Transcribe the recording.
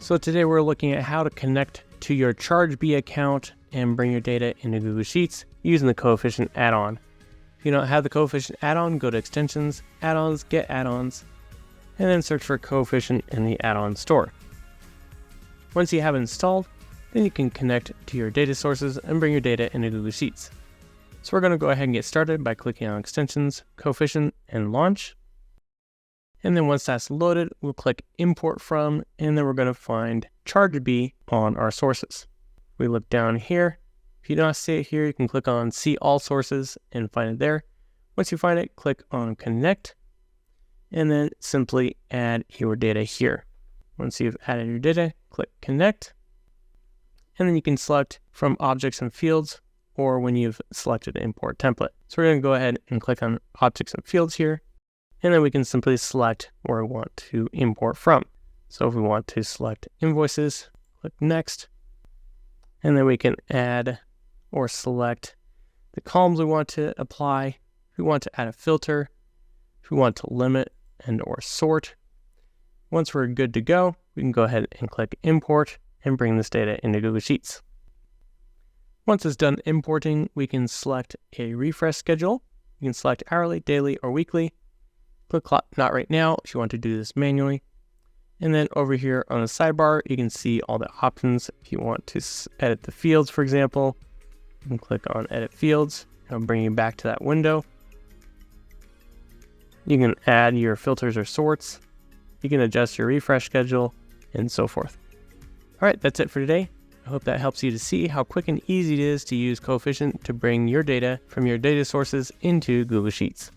So today we're looking at how to connect to your Chargebee account and bring your data into Google Sheets using the Coefficient add-on. If you don't have the Coefficient add-on, go to Extensions, Add-ons, Get Add-ons, and then search for Coefficient in the add-on store. Once you have it installed, then you can connect to your data sources and bring your data into Google Sheets. So we're going to go ahead and get started by clicking on Extensions, Coefficient, and Launch. And then once that's loaded, we'll click Import From, and then we're going to find Chargebee on our sources. We look down here. If you don't see it here, you can click on See All Sources and find it there. Once you find it, click on Connect, and then simply add your data here. Once you've added your data, click Connect, and then you can select from Objects and Fields, or when you've selected Import Template. So we're going to go ahead and click on Objects and Fields here, and then we can simply select where we want to import from. So if we want to select Invoices, click Next, and then we can add or select the columns we want to apply. If we want to add a filter, if we want to limit and or sort. Once we're good to go, we can go ahead and click Import and bring this data into Google Sheets. Once it's done importing, we can select a refresh schedule. You can select hourly, daily, or weekly. Click Not Right Now if you want to do this manually. And then over here on the sidebar, you can see all the options. If you want to edit the fields, for example, you can click on Edit Fields. It'll bring you back to that window. You can add your filters or sorts. You can adjust your refresh schedule and so forth. All right, that's it for today. I hope that helps you to see how quick and easy it is to use Coefficient to bring your data from your data sources into Google Sheets.